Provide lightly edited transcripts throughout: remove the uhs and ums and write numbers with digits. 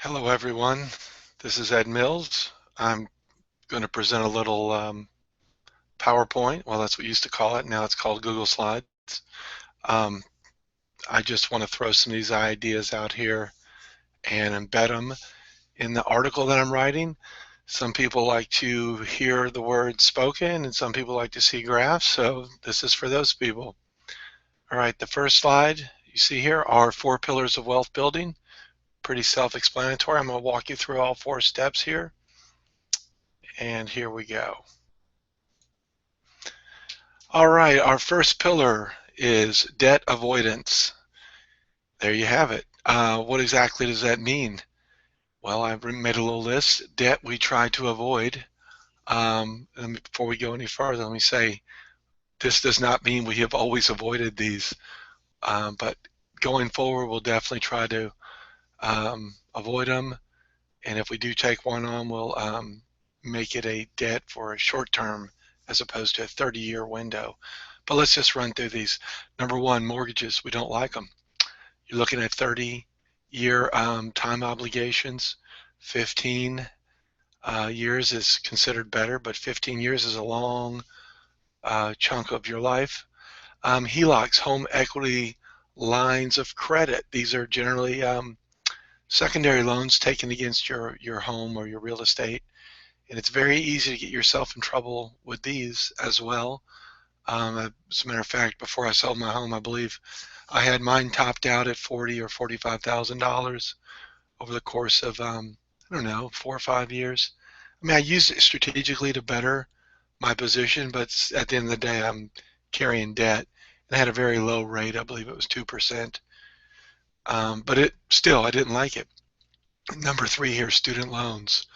Hello, everyone. This is Ed Mills. I'm going to present a little PowerPoint. Well, that's what we used to call it. Now it's called Google Slides. Um, I just want to throw some of these ideas out here and embed them in the article that I'm writing. Some people like to hear the words spoken, and some people like to see graphs, so this is for those people. All right, the first slide you see here are 4 pillars of wealth building. Pretty self-explanatory. I'm going to walk you through all 4 steps here, and here we go. All right, our first pillar is debt avoidance. There you have it. What exactly does that mean? Well, I've made a little list. Debt we try to avoid. And before we go any further, let me say this does not mean we have always avoided these, but going forward, we'll definitely try to avoid them. And if we do take one on, we'll make it a debt for a short term as opposed to a 30-year window. But let's just run through these. Number one, mortgages. We don't like them. You're looking at 30-year time obligations. 15 years is considered better, but 15 years is a long chunk of your life. HELOCs, home equity lines of credit. These are generally secondary loans taken against your home or your real estate. And it's very easy to get yourself in trouble with these as well. As a matter of fact, before I sold my home, I believe I had mine topped out at $40,000 or $45,000 over the course of I don't know, 4 or 5 years. I mean, I used it strategically to better my position, but at the end of the day, I'm carrying debt, and I had a very low rate. I believe it was 2%. But it still, I didn't like it. Number three here, student loans.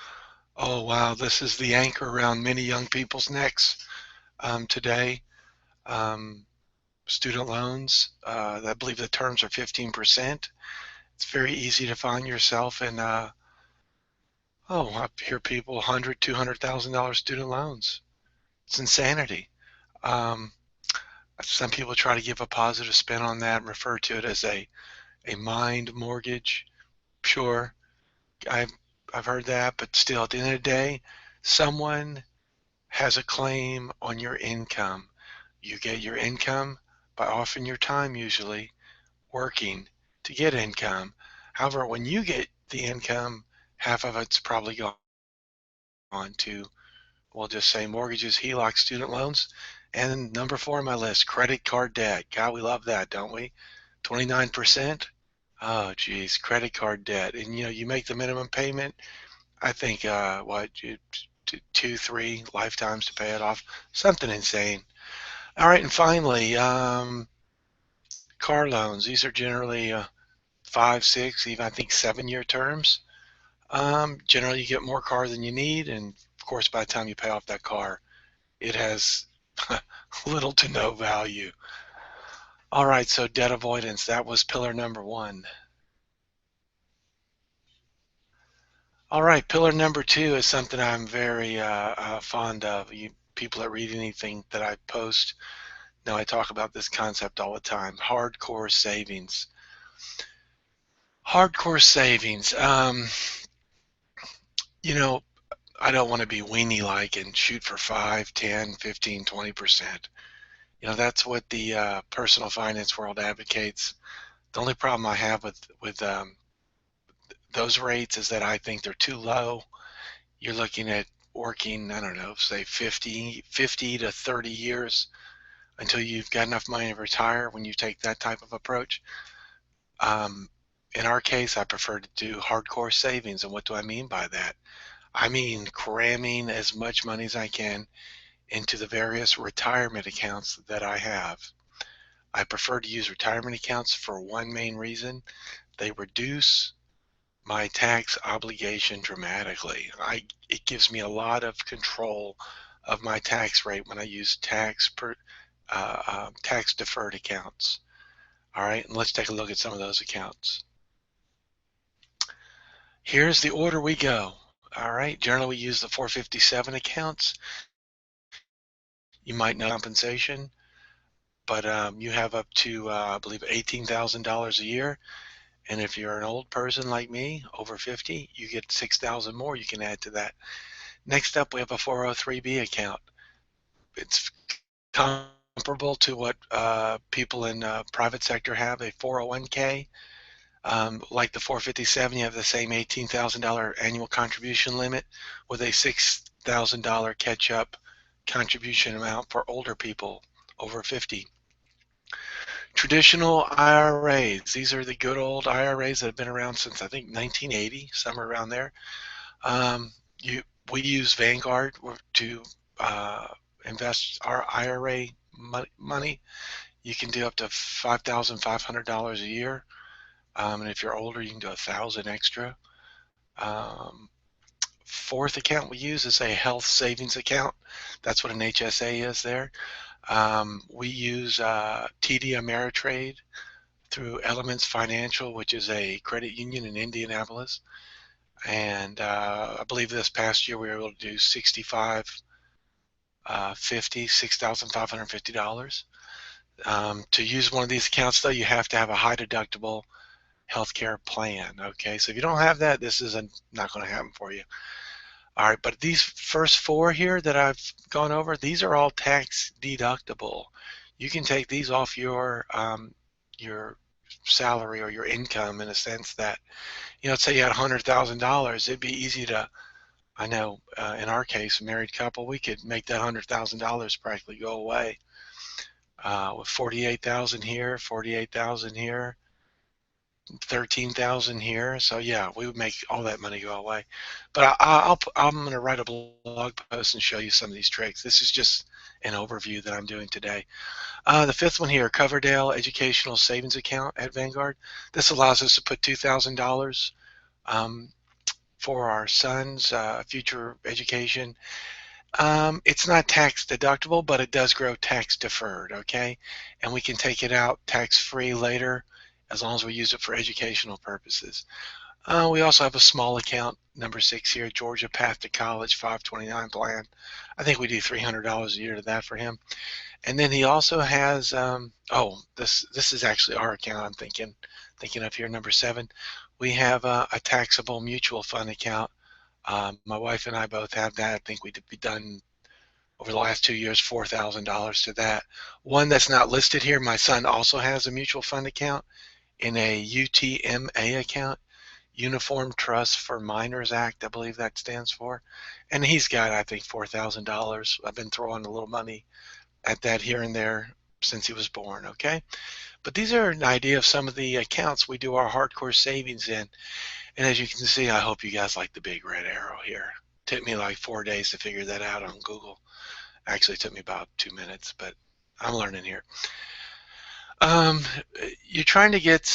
Oh wow, this is the anchor around many young people's necks today. Um, Student loans. I believe the terms are 15%. It's very easy to find yourself in, I hear people 100, $200,000 student loans. It's insanity. Um, some people try to give a positive spin on that and refer to it as a mind mortgage. Sure, I've, I've heard that, but still, at the end of the day, someone has a claim on your income. You get your income by offering your time, usually working to get income. However, when you get the income, half of it's probably gone to, we'll just say mortgages, HELOC, student loans. And number 4 on my list, credit card debt. God, we love that, don't we? 29%. Oh, geez, credit card debt. And you make the minimum payment. I think, two, three lifetimes to pay it off. Something insane. All right, and finally, car loans. These are generally 5, 6, even I think 7-year terms. Generally, you get more car than you need, and of course, by the time you pay off that car, it has little to no value. All right, so debt avoidance, that was pillar number 1. All right, pillar number 2 is something I'm very fond of. You people that read anything that I post know I talk about this concept all the time. Hardcore savings. Hardcore savings. You know, I don't want to be weenie like and shoot for 5, 10, 15, 20%. That's what the personal finance world advocates. The only problem I have with those rates is that I think they're too low. You're looking at working, I don't know, say 50 to 30 years until you've got enough money to retire when you take that type of approach. Um, in our case, I prefer to do hardcore savings. And what do I mean by that? I mean cramming as much money as I can into the various retirement accounts that I have. I prefer to use retirement accounts for one main reason. They reduce my tax obligation dramatically. It gives me a lot of control of my tax rate when I use tax deferred accounts. All right, and let's take a look at some of those accounts. Here's the order we go. All right, generally we use the 457 accounts. You might know compensation, but you have up to, I believe, $18,000 a year, And if you're an old person like me, over 50, you get 6,000 more you can add to that. Next up, we have a 403b account. It's comparable to what people in private sector have, a 401k. Like the 457, you have the same $18,000 annual contribution limit with a $6,000 catch-up contribution amount for older people over 50. Traditional IRAs, these are the good old IRAs that have been around since I think 1980, somewhere around there. Um, you, we use Vanguard to uh, invest our IRA money. You can do up to $5,500 a year. And if you're older, you can do 1,000 extra. Um, Fourth account we use is a health savings account. That's what an HSA is there. We use TD Ameritrade through Elements Financial, which is a credit union in Indianapolis. And I believe this past year we were able to do 6550, $6,550. To use one of these accounts, though, you have to have a high deductible healthcare plan. Okay, so if you don't have that, this is not going to happen for you. All right, but these first four here that I've gone over, these are all tax deductible. You can take these off your salary or your income, in a sense that, say you had $100,000, it'd be easy to, I know, in our case, a married couple, we could make that $100,000 practically go away with 48,000 here, 48,000 here, 13,000 here. So yeah, we would make all that money go away. But I'm going to write a blog post and show you some of these tricks. This is just an overview that I'm doing today. The fifth one here, Coverdale Educational Savings Account at Vanguard. This allows us to put $2,000 for our son's future education. It's not tax deductible, but it does grow tax deferred, okay? And we can take it out tax free later as long as we use it for educational purposes. We also have a small account, number 6 here, Georgia Path to College 529 plan. I think we do $300 a year to that for him. And then he also has, this is actually our account I'm thinking of here, number 7. We have a taxable mutual fund account. My wife and I both have that. I think we've done over the last 2 years $4,000 to that. One that's not listed here, my son also has a mutual fund account in a UTMA account, Uniform Trust for Minors Act, I believe that stands for. And he's got, I think, $4,000. I've been throwing a little money at that here and there since he was born, okay? But these are an idea of some of the accounts we do our hardcore savings in. And as you can see, I hope you guys like the big red arrow here. It took me like 4 days to figure that out on Google. Actually, it took me about 2 minutes, but I'm learning here. You're trying to get,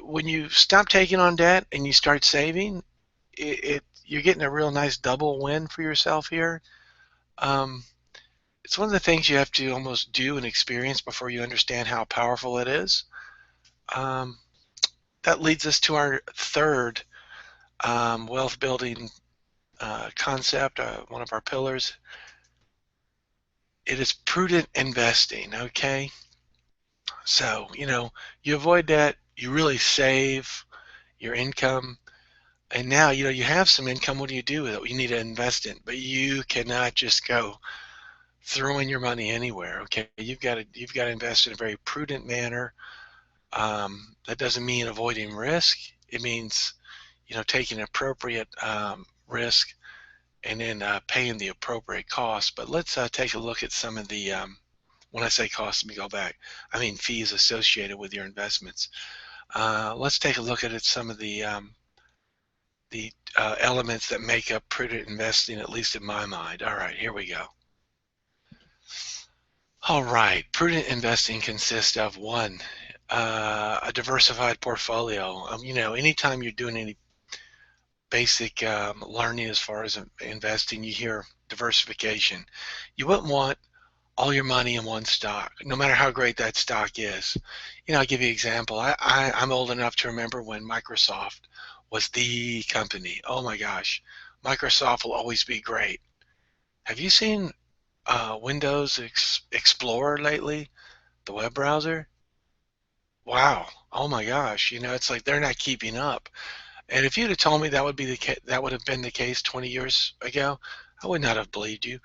when you stop taking on debt and you start saving, you're getting a real nice double win for yourself here. It's one of the things you have to almost do and experience before you understand how powerful it is. That leads us to our third wealth building concept, one of our pillars. It is prudent investing, okay? So, you avoid that, you really save your income, and now, you have some income. What do you do with it? You need to invest it, but you cannot just go throwing your money anywhere, okay? You've got to invest in a very prudent manner. That doesn't mean avoiding risk. It means, taking appropriate risk and then paying the appropriate cost. But let's take a look at some of the, when I say cost, let me go back. I mean fees associated with your investments. Let's take a look at some of the elements that make up prudent investing, at least in my mind. All right, here we go. All right, prudent investing consists of one, a diversified portfolio. Anytime you're doing any basic learning as far as investing, you hear diversification. You wouldn't want all your money in one stock, no matter how great that stock is. I'll give you an example. I'm old enough to remember when Microsoft was the company. Oh my gosh, Microsoft will always be great. Have you seen Windows Explorer lately, the web browser? wow, oh my gosh, it's like they're not keeping up. And if you'd have told me that would have been the case 20 years ago, I would not have believed you.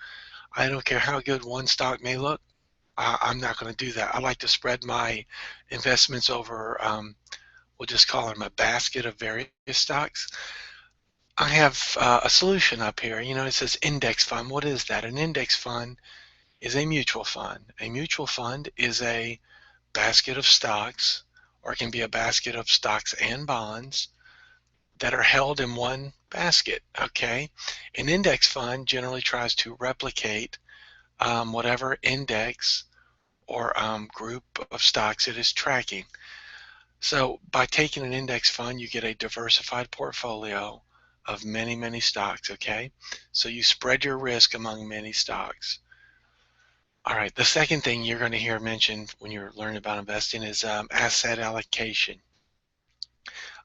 I don't care how good one stock may look. I'm not going to do that. I like to spread my investments over, we'll just call them a basket of various stocks. I have a solution up here. It says index fund. What is that? An index fund is a mutual fund. A mutual fund is a basket of stocks, or it can be a basket of stocks and bonds that are held in one basket. Okay. An index fund generally tries to replicate whatever index or group of stocks it is tracking. So by taking an index fund, you get a diversified portfolio of many, many stocks, okay? So you spread your risk among many stocks. All right, the second thing you're going to hear mentioned when you're learning about investing is asset allocation.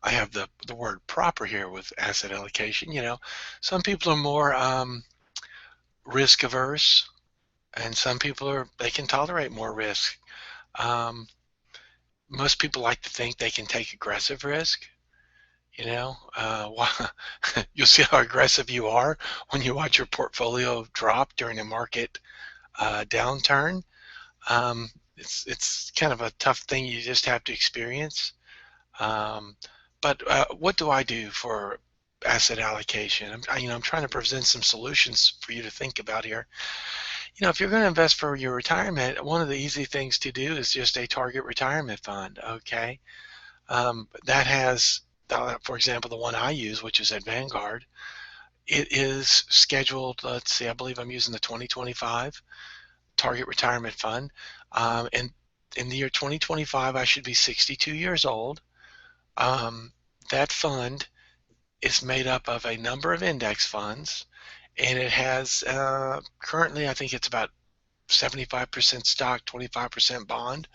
I have the word proper here with asset allocation. Some people are more risk averse, and some people they can tolerate more risk. Um, Most people like to think they can take aggressive risk. You'll see how aggressive you are when you watch your portfolio drop during a market downturn. It's kind of a tough thing you just have to experience. Um, but what do I do for asset allocation? I'm trying to present some solutions for you to think about here. If you're going to invest for your retirement, one of the easy things to do is just a target retirement fund. Okay, that has, for example, the one I use, which is at Vanguard. It is scheduled. Let's see, I believe I'm using the 2025 target retirement fund, and in the year 2025, I should be 62 years old. Um, that fund is made up of a number of index funds, and it has currently, I think it's about 75% stock, 25% bond.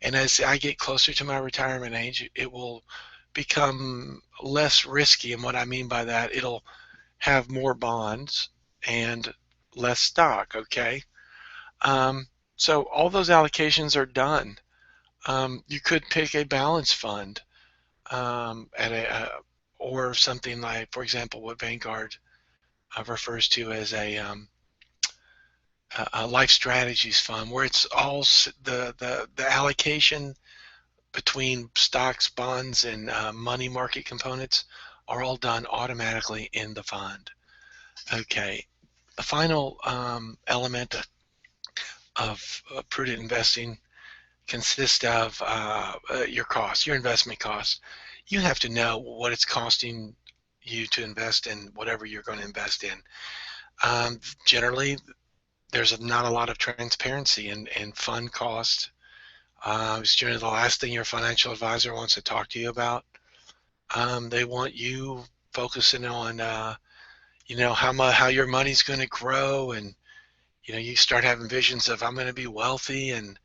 And as I get closer to my retirement age, it will become less risky. And what I mean by that, it'll have more bonds and less stock. Okay. Um, so all those allocations are done. You could pick a balance fund at or something like, for example, what Vanguard refers to as a life strategies fund, where it's all the allocation between stocks, bonds, and money market components are all done automatically in the fund. Okay, the final element of prudent investing consists of your costs, your investment costs. You have to know what it's costing you to invest in whatever you're going to invest in. Generally, there's not a lot of transparency in fund costs. It's generally the last thing your financial advisor wants to talk to you about. They want you focusing on, how your money's going to grow, and you start having visions of I'm going to be wealthy. And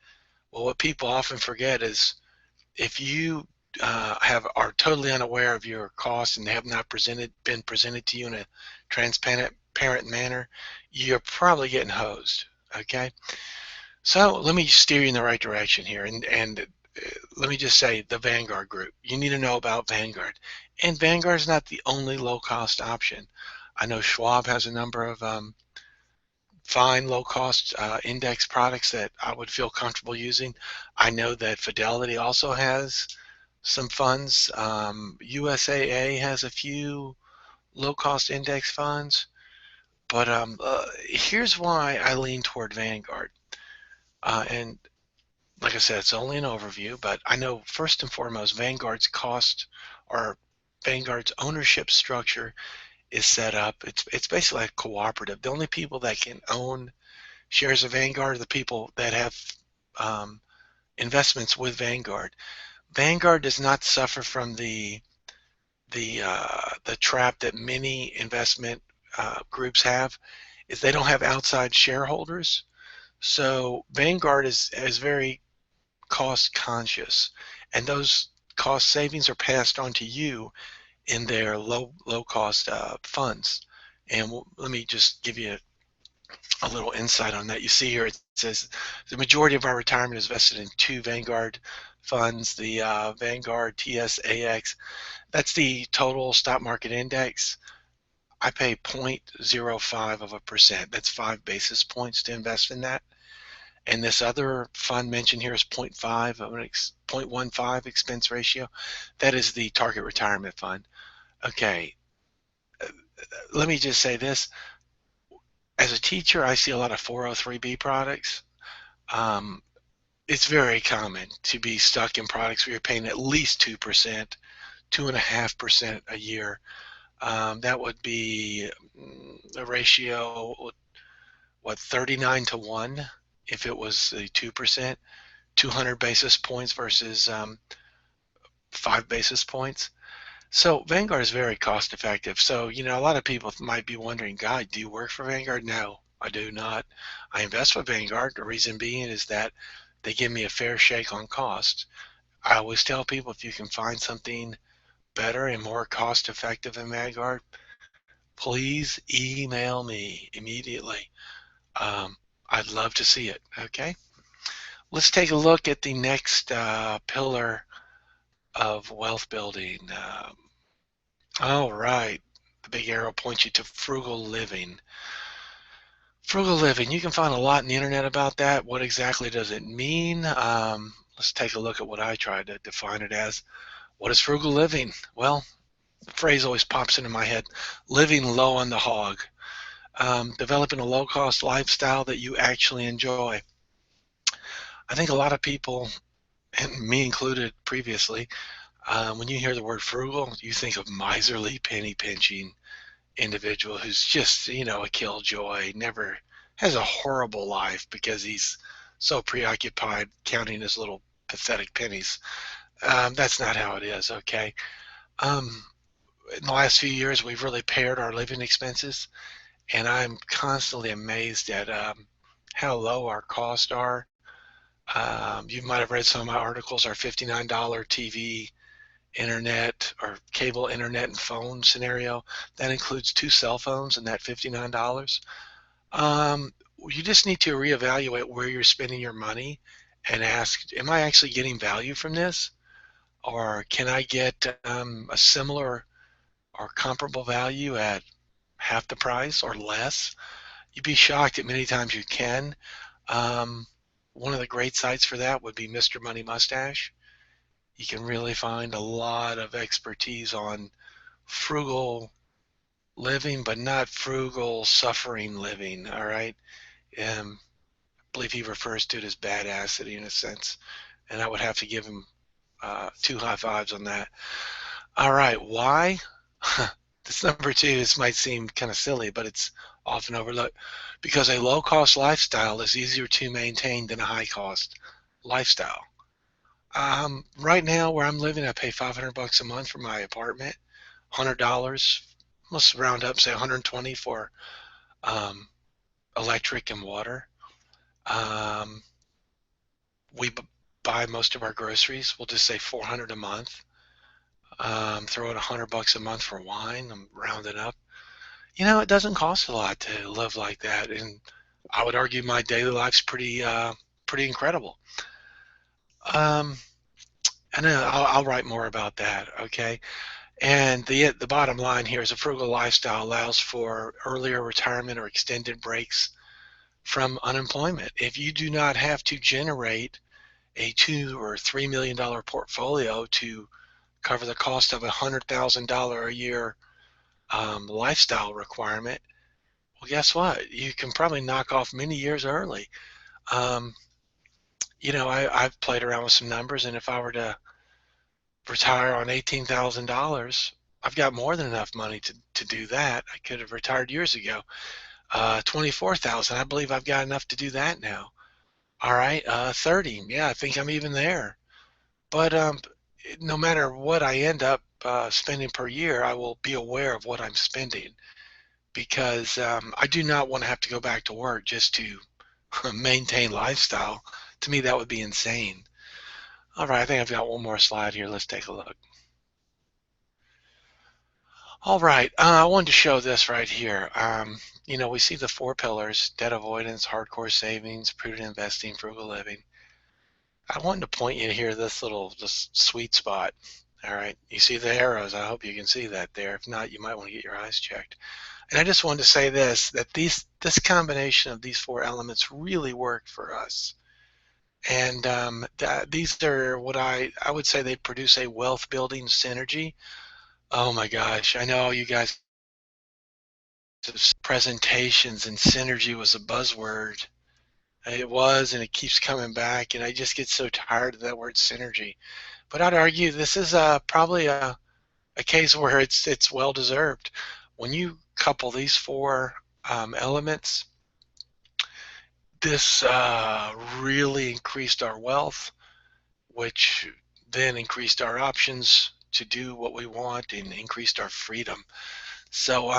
well, what people often forget is if you are totally unaware of your costs and they have not been presented to you in a transparent manner, you're probably getting hosed. Okay, so let me steer you in the right direction here, and let me just say the Vanguard group. You need to know about Vanguard. And Vanguard is not the only low cost option. I know Schwab has a number of fine low cost index products that I would feel comfortable using. I know that Fidelity also has some funds. USAA has a few low cost index funds. But here's why I lean toward Vanguard. And like I said, it's only an overview, but I know first and foremost, Vanguard's ownership structure is set up. It's basically like cooperative. The only people that can own shares of Vanguard are the people that have um, investments with Vanguard. Vanguard does not suffer from the trap that many investment groups have, is they don't have outside shareholders. So Vanguard is very cost conscious, and those cost savings are passed on to you in their low cost funds. And let me just give you a little insight on that. You see here it says the majority of our retirement is vested in two Vanguard funds, the Vanguard TSAX. That's the total stock market index. I pay 0.05%. That's 5 basis points to invest in that. And this other fund mentioned here is 0.15 expense ratio. That is the target retirement fund. Okay, let me just say this. As a teacher, I see a lot of 403B products. Um, it's very common to be stuck in products where you're paying at least 2%, 2.5% a year. That would be a ratio, what, 39 to 1 if it was a 2%, 200 basis points versus 5 basis points. So Vanguard is very cost effective. So, a lot of people might be wondering, God, do you work for Vanguard? No, I do not. I invest with Vanguard. The reason being is that they give me a fair shake on cost. I always tell people if you can find something better and more cost effective than Vanguard, please email me immediately. Um, I'd love to see it. Okay. Let's take a look at the next pillar of wealth building. All right. The big arrow points you to frugal living. Frugal living, you can find a lot on the internet about that. What exactly does it mean? Let's take a look at what I tried to define it as. What is frugal living? Well, the phrase always pops into my head, living low on the hog, developing a low-cost lifestyle that you actually enjoy. I think a lot of people, and me included previously, when you hear the word frugal, you think of miserly, penny pinching individual who's just, a killjoy, never has a horrible life because he's so preoccupied counting his little pathetic pennies. That's not how it is, okay? Um, in the last few years, we've really pared our living expenses, and I'm constantly amazed at how low our costs are. You might have read some of my articles. Our $59 TV, internet, or cable internet and phone scenario, that includes 2 cell phones and that $59. You just need to reevaluate where you're spending your money and ask, am I actually getting value from this? Or can I get a similar or comparable value at half the price or less? You'd be shocked at many times you can. Um, One of the great sites for that would be Mr. Money Mustache. You can really find a lot of expertise on frugal living, but not frugal suffering living. All right. I believe he refers to it as badassity in a sense, and I would have to give him 2 high fives on that. All right. Why? This number two, this might seem kind of silly, but it's often overlooked because a low cost lifestyle is easier to maintain than a high cost lifestyle. Right now, where I'm living, I pay $500 a month for my apartment, $100. Let's round up, say 120 for um, electric and water. Um, we buy most of our groceries. We'll just say 400 a month. Throw in $100 a month for wine. I'm rounding up. It doesn't cost a lot to live like that, and I would argue my daily life's pretty incredible. Um, and I'll write more about that. Okay. And the bottom line here is a frugal lifestyle allows for earlier retirement or extended breaks from unemployment. If you do not have to generate a $2 or $3 million portfolio to cover the cost of $100,000 a year lifestyle requirement, well, guess what? You can probably knock off many years early. Um, I've played around with some numbers, and if I were to retire on $18,000, I've got more than enough money to do that. I could have retired years ago. 24,000, I believe I've got enough to do that now. All right, 30, yeah, I think I'm even there. But no matter what I end up spending per year, I will be aware of what I'm spending because I do not want to have to go back to work just to maintain lifestyle. To me, that would be insane. All right, I think I've got one more slide here. Let's take a look. All right, I wanted to show this right here. We see the 4 pillars: debt avoidance, hardcore savings, prudent investing, frugal living. I wanted to point you here this sweet spot. All right, you see the arrows. I hope you can see that there. If not, you might want to get your eyes checked. And I just wanted to say this, that this combination of these four elements really worked for us. And these are what I would say they produce a wealth building synergy. Oh my gosh, I know you guys presentations and synergy was a buzzword. It was, and it keeps coming back, and I just get so tired of that word synergy. But I'd argue this is probably a case where it's well deserved. When you couple these four elements, this really increased our wealth, which then increased our options to do what we want and increased our freedom. So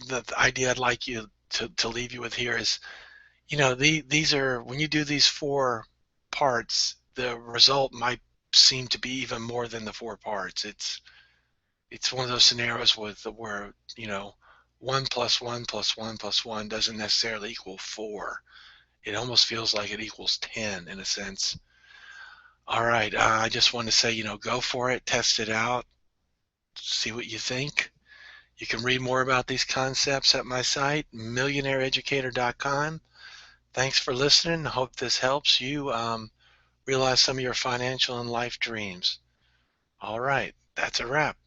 the idea I'd like you to leave you with here is, these are, when you do these four parts, the result might seem to be even more than the four parts. It's one of those scenarios where, 1 plus 1 plus 1 plus 1 doesn't necessarily equal 4. It almost feels like it equals 10 in a sense. All right, I just want to say, go for it, test it out, see what you think. You can read more about these concepts at my site, millionaireeducator.com. Thanks for listening. I hope this helps you realize some of your financial and life dreams. All right, that's a wrap.